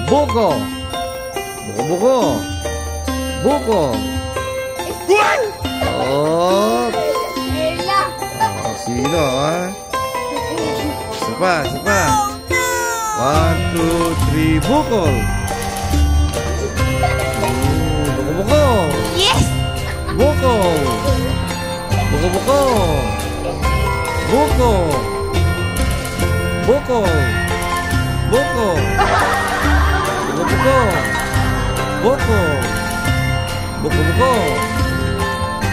Buko. Buko. Buko. Oh. Sino, ha? Isa pa. 1, 2, 3, bukol. Buko. Yes! Buko. Buko. Buko. Buko. Buko. Buko. Buko. Buko.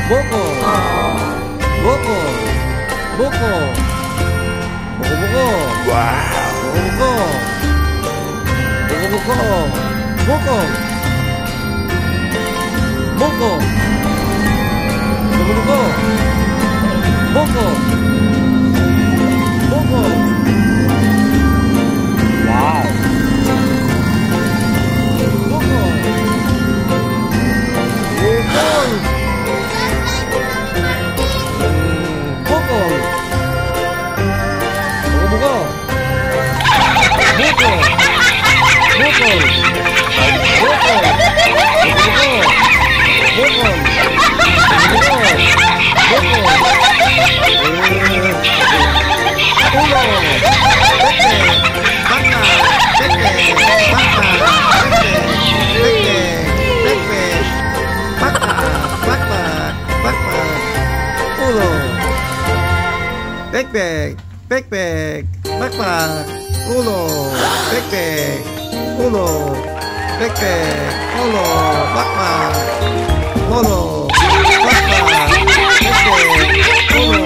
Buko. Buko. Buko. Buko. Wow. Buko. Buko. Buko. Buko. Buko. Buko. Buko. Wow. Buko. Buko. Backpack, backpack, uno, backpack, uno, backpack, uno, backpack, uno, backpack, backpack, uno.